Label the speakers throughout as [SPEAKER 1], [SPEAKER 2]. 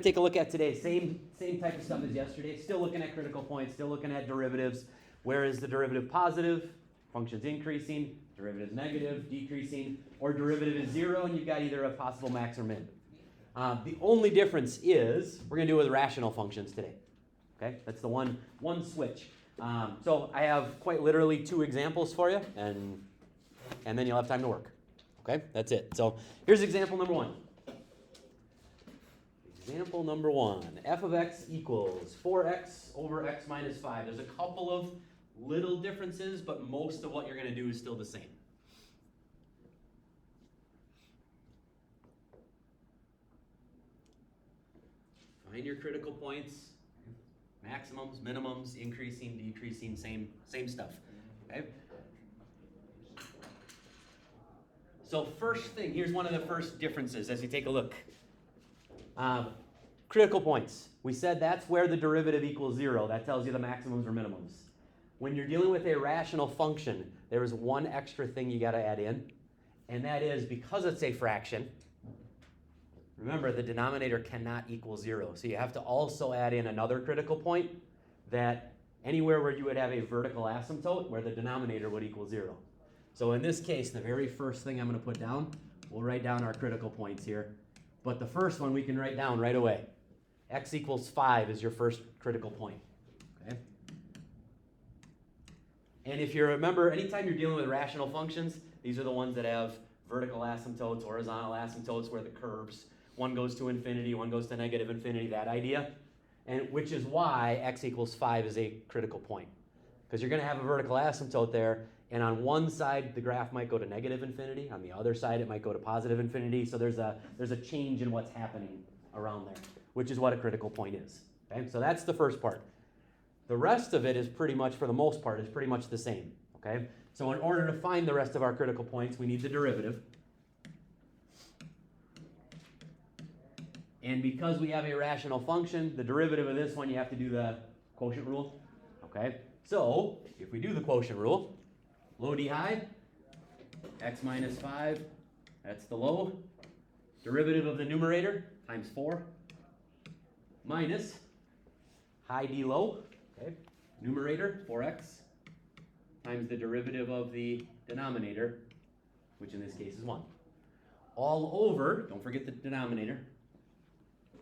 [SPEAKER 1] Take a look at today. Same type of stuff as yesterday. Still looking at critical points, still looking at derivatives. Where is the derivative positive? Function's increasing, derivative negative, decreasing, or derivative is zero, and you've got either a possible max or min. The only difference is we're going to do it with rational functions today. Okay, that's the one switch. So I have quite literally 2 examples for you, and then you'll have time to work. Okay, that's it. So here's example number 1. Example number 1, f of x equals 4x over x minus 5. There's a couple of little differences, but most of what you're going to do is still the same. Find your critical points, maximums, minimums, increasing, decreasing, same stuff. Okay? So first thing, here's one of the first differences as you take a look. Critical points. We said that's where the derivative equals 0. That tells you the maximums or minimums. When you're dealing with a rational function, there is one extra thing you got to add in, and that is because it's a fraction, remember the denominator cannot equal 0. So you have to also add in another critical point, that anywhere where you would have a vertical asymptote where the denominator would equal 0. So in this case, the very first thing I'm going to put down, we'll write down our critical points here. But the first one we can write down right away. X equals 5 is your first critical point. Okay? And if you remember, anytime you're dealing with rational functions, these are the ones that have vertical asymptotes, horizontal asymptotes, where the curves, one goes to infinity, one goes to negative infinity, that idea. And which is why x equals 5 is a critical point. Because you're going to have a vertical asymptote there, and on one side the graph might go to negative infinity, on the other side it might go to positive infinity, so there's a change in what's happening around there, which is what a critical point is. Okay? So that's the first part. The rest of it is pretty much, for the most part, is pretty much the same. Okay? So in order to find the rest of our critical points, we need the derivative. And because we have a rational function, the derivative of this one, you have to do the quotient rule. Okay? So if we do the quotient rule, low d high, x minus 5, that's the low. Derivative of the numerator times 4 minus high d low, okay, numerator 4x times the derivative of the denominator, which in this case is 1. All over, don't forget the denominator,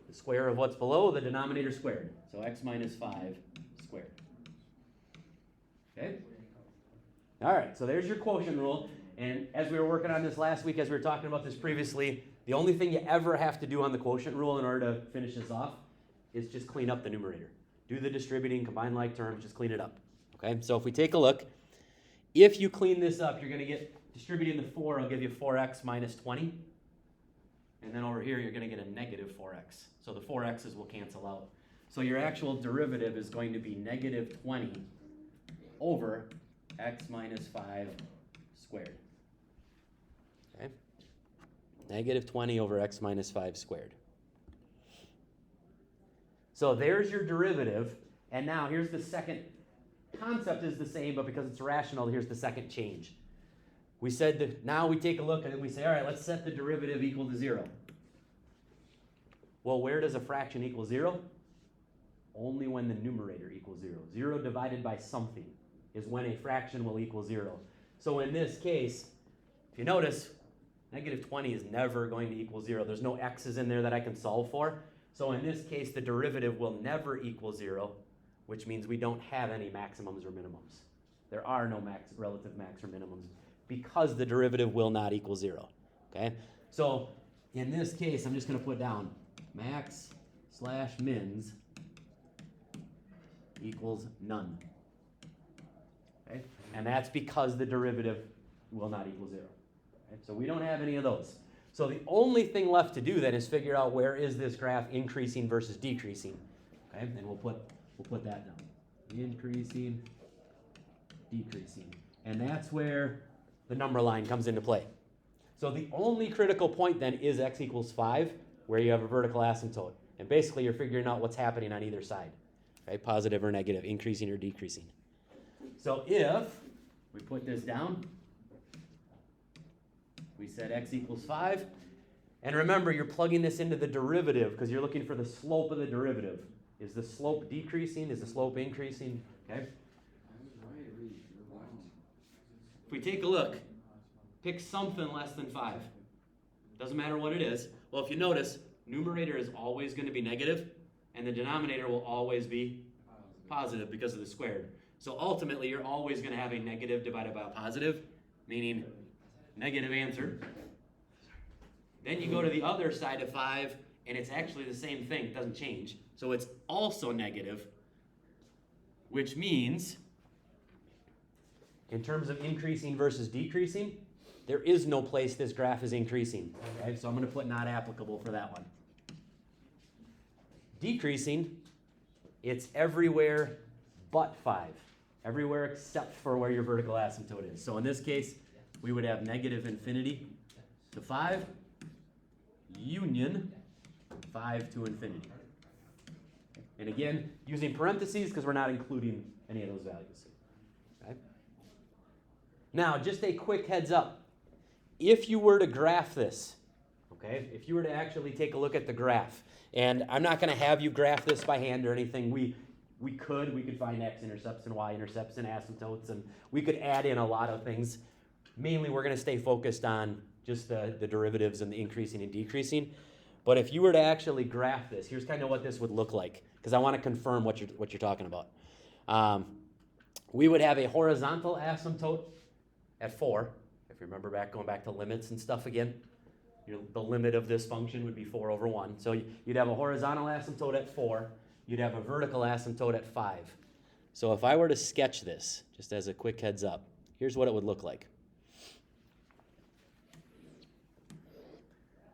[SPEAKER 1] the square of what's below, the denominator squared. So x minus 5 squared. Okay? All right, so there's your quotient rule. And as we were working on this last week, as we were talking about this previously, the only thing you ever have to do on the quotient rule in order to finish this off is just clean up the numerator. Do the distributing, combine like terms, just clean it up. Okay, so if we take a look, if you clean this up, you're going to get, distributing the 4, I'll give you 4x minus 20. And then over here, you're going to get a negative 4x. So the 4x's will cancel out. So your actual derivative is going to be negative 20 over x minus 5 squared. Okay? Negative 20 over x minus 5 squared. So there's your derivative. And now here's the second concept is the same, but because it's rational, here's the second change. We said that now we take a look and we say, all right, let's set the derivative equal to 0. Well, where does a fraction equal 0? Only when the numerator equals 0. 0 divided by something is when a fraction will equal 0. So in this case, if you notice, negative 20 is never going to equal 0. There's no x's in there that I can solve for. So in this case, the derivative will never equal 0, which means we don't have any maximums or minimums. There are no relative max or minimums because the derivative will not equal 0. Okay? So in this case, I'm just going to put down max slash mins equals none. Okay? And that's because the derivative will not equal 0. Okay? So we don't have any of those. So the only thing left to do then is figure out where is this graph increasing versus decreasing. Okay? And we'll put that down. Increasing, decreasing. And that's where the number line comes into play. So the only critical point then is x equals 5, where you have a vertical asymptote. And basically you're figuring out what's happening on either side. Okay? Positive or negative, increasing or decreasing. So if we put this down, we said x equals 5, And remember, you're plugging this into the derivative because you're looking for the slope of the derivative. Is the slope decreasing? Is the slope increasing? Okay. If we take a look, pick something less than 5. Doesn't matter what it is. Well, if you notice, numerator is always going to be negative, and the denominator will always be positive because of the squared. So ultimately, you're always going to have a negative divided by a positive, meaning negative answer. Then you go to the other side of 5, and it's actually the same thing. It doesn't change. So it's also negative, which means, in terms of increasing versus decreasing, there is no place this graph is increasing. Okay? So I'm going to put not applicable for that one. Decreasing, it's everywhere but 5. Everywhere except for where your vertical asymptote is. So in this case, we would have negative infinity to 5, union 5 to infinity. And again, using parentheses because we're not including any of those values. Okay? Now, just a quick heads up. If you were to graph this, okay, if you were to actually take a look at the graph, and I'm not going to have you graph this by hand or anything. We could find x-intercepts and y-intercepts and asymptotes, and we could add in a lot of things. Mainly, we're going to stay focused on just the derivatives and the increasing and decreasing. But if you were to actually graph this, here's kind of what this would look like, because I want to confirm what you're talking about. We would have a horizontal asymptote at 4. If you remember going back to limits and stuff again, the limit of this function would be 4 over 1. So you'd have a horizontal asymptote at 4. You'd have a vertical asymptote at 5. So if I were to sketch this, just as a quick heads up, here's what it would look like.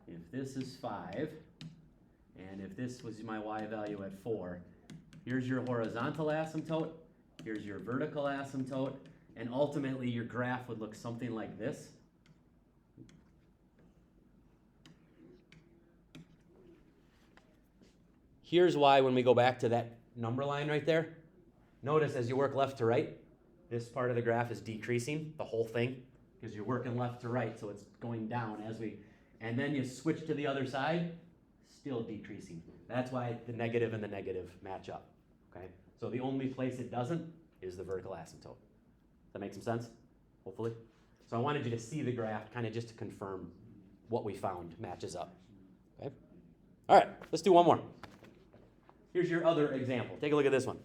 [SPEAKER 1] If this is 5, and if this was my y value at 4, here's your horizontal asymptote, here's your vertical asymptote, and ultimately your graph would look something like this. Here's why when we go back to that number line right there, notice as you work left to right, this part of the graph is decreasing, the whole thing, because you're working left to right, so it's going down and then you switch to the other side, still decreasing. That's why the negative and the negative match up, okay? So the only place it doesn't is the vertical asymptote. Does that make some sense? Hopefully. So I wanted you to see the graph kind of just to confirm what we found matches up, okay? All right, let's do one more. Here's your other example. Take a look at this one.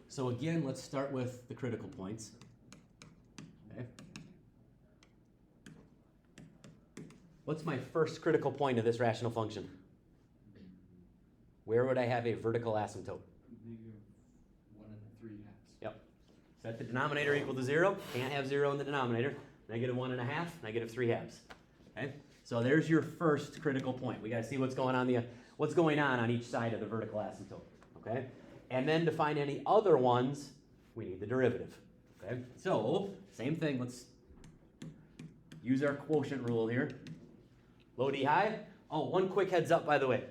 [SPEAKER 1] So again, let's start with the critical points. Okay. What's my first critical point of this rational function? Where would I have a vertical asymptote?
[SPEAKER 2] Negative 1 3/2.
[SPEAKER 1] Yep. Set the denominator equal to 0. Can't have 0 in the denominator. Negative 1 1/2, negative 3/2. Okay. So there's your first critical point. We got to see what's going on each side of the vertical asymptote. Okay. And then to find any other ones, we need the derivative. Okay. So same thing. Let's use our quotient rule here. Low D high. Oh, one quick heads up, by the way.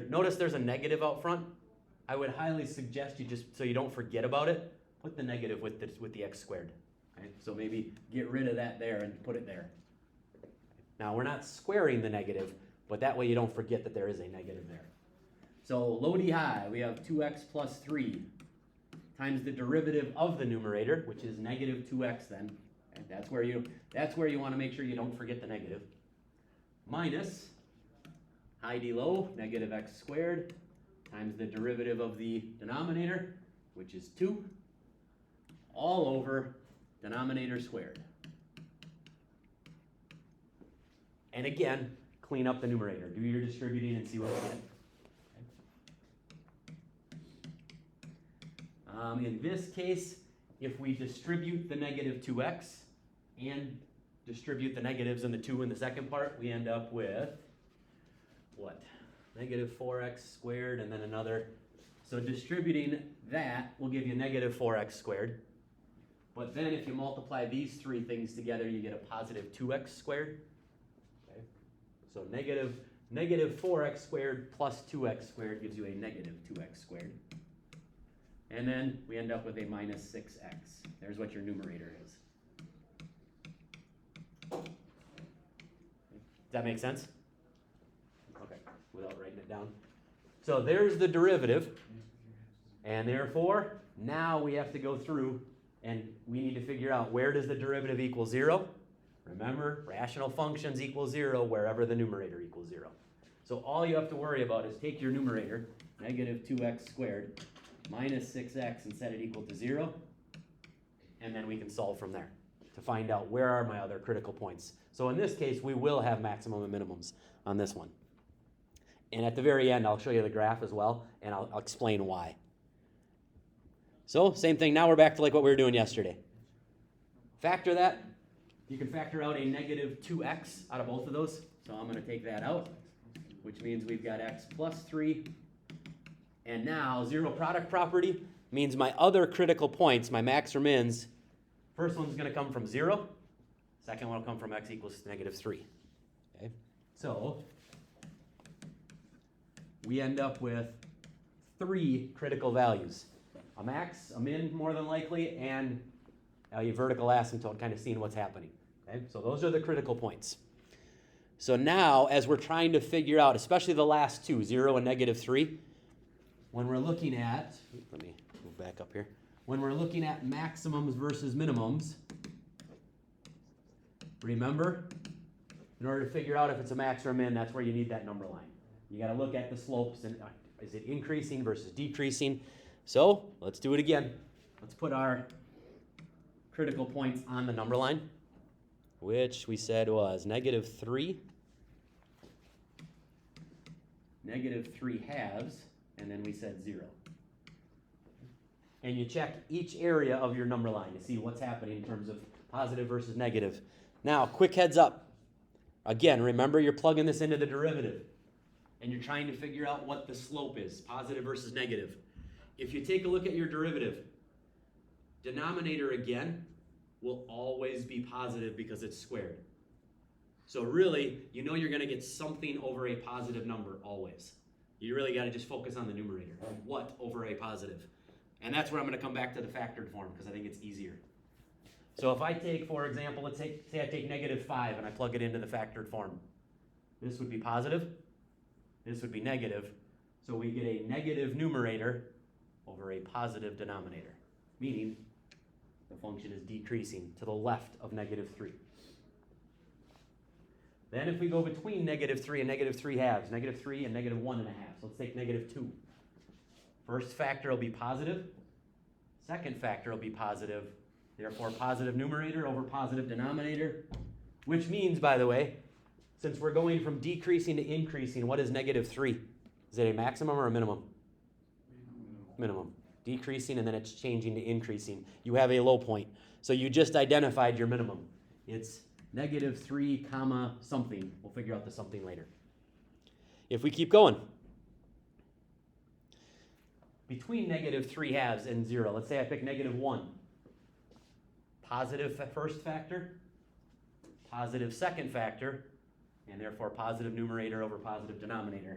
[SPEAKER 1] Notice there's a negative out front. I would highly suggest you just, so you don't forget about it, put the negative with the x squared. Okay? So maybe get rid of that there and put it there. Now, we're not squaring the negative, but that way you don't forget that there is a negative there. So low D high, we have 2x plus 3 times the derivative of the numerator, which is negative 2x then. Okay? That's where you want to make sure you don't forget the negative. Minus high D low, negative x squared, times the derivative of the denominator, which is 2, all over denominator squared. And again, clean up the numerator. Do your distributing and see what we get. In this case, if we distribute the negative 2x and distribute the negatives and the 2 in the second part, we end up with what? Negative 4x squared and then another. So distributing that will give you negative 4x squared. But then if you multiply these three things together, you get a positive 2x squared. Okay? So negative 4x squared plus 2x squared gives you a negative 2x squared. And then we end up with a minus 6x. There's what your numerator is. Does that make sense? Okay, without writing it down. So there's the derivative. And therefore, now we have to go through and we need to figure out, where does the derivative equal 0? Remember, rational functions equal 0 wherever the numerator equals 0. So all you have to worry about is take your numerator, negative 2x squared, minus 6x, and set it equal to 0. And then we can solve from there to find out where are my other critical points. So in this case, we will have maximum and minimums on this one. And at the very end, I'll show you the graph as well, and I'll explain why. So, same thing. Now we're back to like what we were doing yesterday. Factor that. You can factor out a negative 2x out of both of those. So I'm going to take that out, which means we've got x plus 3. And now, zero product property means my other critical points, my max or mins, first one's going to come from 0. Second one will come from x equals negative 3. Okay? So, we end up with 3 critical values. A max, a min more than likely, and a vertical asymptote, kind of seeing what's happening. Okay? So those are the critical points. So now, as we're trying to figure out, especially the last two, 0 and negative 3, when we're looking at, let me move back up here. When we're looking at maximums versus minimums, remember, in order to figure out if it's a max or a min, that's where you need that number line. You got to look at the slopes, and is it increasing versus decreasing? So let's do it again. Let's put our critical points on the number line, which we said was negative 3, negative 3 halves, and then we said 0. And you check each area of your number line to see what's happening in terms of positive versus negative. Now, quick heads up. Again, remember you're plugging this into the derivative, and you're trying to figure out what the slope is, positive versus negative. If you take a look at your derivative, denominator again will always be positive because it's squared. So really, you know you're going to get something over a positive number always. You really got to just focus on the numerator. What over a positive? And that's where I'm going to come back to the factored form because I think it's easier. So if I take, for example, say I take negative 5 and I plug it into the factored form. This would be positive. This would be negative. So we get a negative numerator over a positive denominator, meaning the function is decreasing to the left of negative 3. Then if we go between negative 3 and negative 3 halves, negative 3 and negative 1 1/2, so let's take negative 2. First factor will be positive. Second factor will be positive. Therefore, positive numerator over positive denominator, which means, by the way, since we're going from decreasing to increasing, what is negative 3? Is it a maximum or a minimum? Minimum. Decreasing, and then it's changing to increasing. You have a low point. So you just identified your minimum. It's negative 3 comma something. We'll figure out the something later. If we keep going, between negative 3 halves and 0, let's say I pick negative 1. Positive first factor, positive second factor, and therefore positive numerator over positive denominator.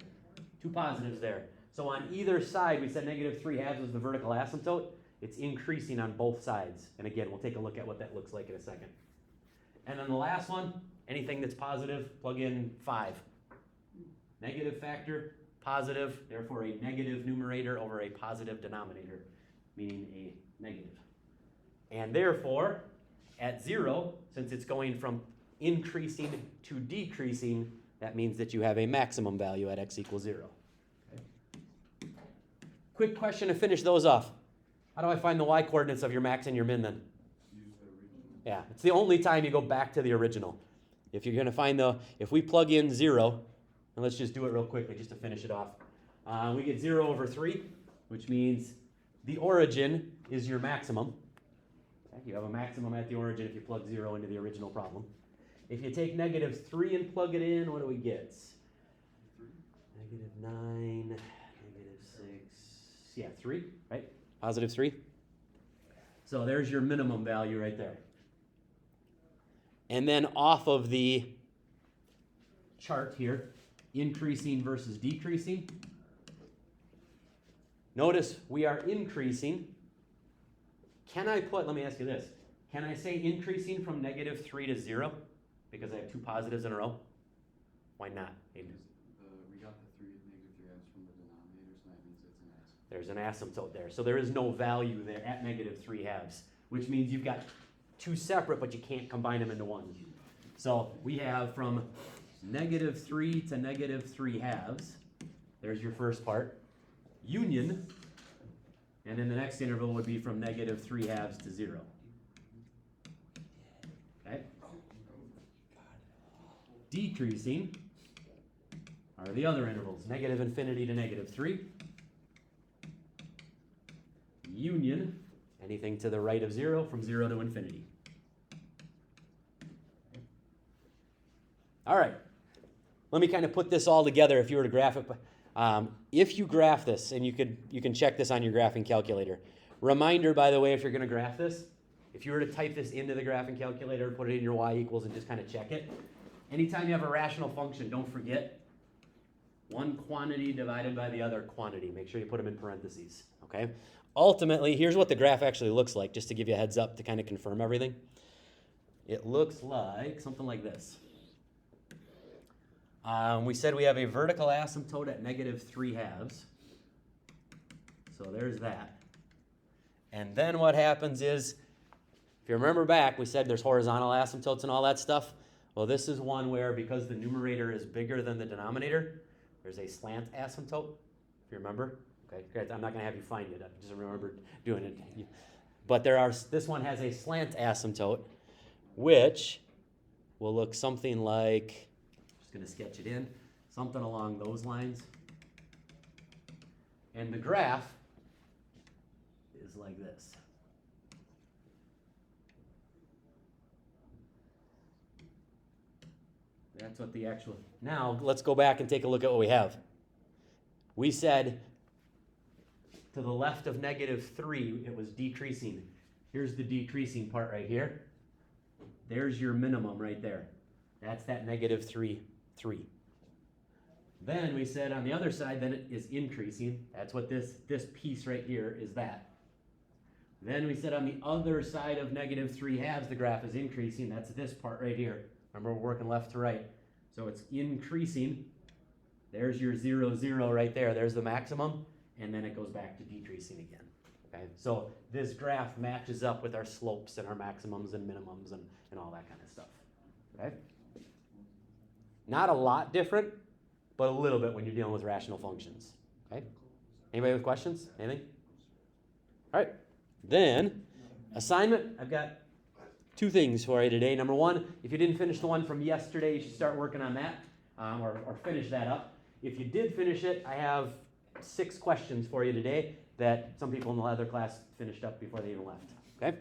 [SPEAKER 1] 2 positives there. So on either side, we said negative 3 halves was the vertical asymptote. It's increasing on both sides. And again, we'll take a look at what that looks like in a second. And then the last one, anything that's positive, plug in 5. Negative factor, positive, therefore a negative numerator over a positive denominator, meaning a negative. And therefore, at 0, since it's going from increasing to decreasing, that means that you have a maximum value at x equals 0. Quick question to finish those off. How do I find the y-coordinates of your max and your min then?
[SPEAKER 2] Use the original.
[SPEAKER 1] Yeah, it's the only time you go back to the original. If you're going to find if we plug in 0, and let's just do it real quickly just to finish it off. We get 0 over 3, which means the origin is your maximum. Okay, you have a maximum at the origin if you plug 0 into the original problem. If you take negative 3 and plug it in, what do we get? Negative 9, negative 6, yeah, 3, right? Positive 3. So there's your minimum value right there. And then off of the chart here, increasing versus decreasing. Notice we are increasing. Let me ask you this. Can I say increasing from -3 to 0? Because I have two positives in a row? Why not? Maybe.
[SPEAKER 2] We got the -3 halves from the denominator, so that means it's an asymptote.
[SPEAKER 1] There's an asymptote there. So there is no value there at -3 halves, which means you've got two separate, but you can't combine them into one. So we have from -3 to -3 halves. There's your first part. Union. And then the next interval would be from -3 halves to 0. Okay? Decreasing are the other intervals, -infinity to -3. Union, anything to the right of 0, from 0 to infinity. All right, let me kind of put this all together if you were to graph it. If you graph this, and you can check this on your graphing calculator. Reminder, by the way, if you're going to graph this, if you were to type this into the graphing calculator, put it in your y equals and just kind of check it. Anytime you have a rational function, don't forget one quantity divided by the other quantity. Make sure you put them in parentheses, okay? Ultimately, here's what the graph actually looks like, just to give you a heads up to kind of confirm everything. It looks like something like this. We said we have a vertical asymptote at -3 halves. So there's that. And then what happens is, if you remember back, we said there's horizontal asymptotes and all that stuff. Well, this is one where, because the numerator is bigger than the denominator, there's a slant asymptote, if you remember. Okay, great. I'm not going to have you find it. I just remember doing it. But this one has a slant asymptote, which will look something like, just going to sketch it in, something along those lines. And the graph is like this. That's what the actual... Now, let's go back and take a look at what we have. We said to the left of -3, it was decreasing. Here's the decreasing part right here. There's your minimum right there. That's that -3. Then we said on the other side, then it is increasing. That's what this piece right here is that. Then we said on the other side of -3 halves, the graph is increasing. That's this part right here. Remember, we're working left to right. So it's increasing. There's your 0, 0 right there. There's the maximum. And then it goes back to decreasing again. Okay? So this graph matches up with our slopes and our maximums and minimums and all that kind of stuff. Okay? Not a lot different, but a little bit when you're dealing with rational functions. Okay? Anybody with questions? Anything? All right. Then, assignment. I've got 2 things for you today. Number 1, if you didn't finish the one from yesterday, you should start working on that or finish that up. If you did finish it, I have 6 questions for you today that some people in the other class finished up before they even left. Okay?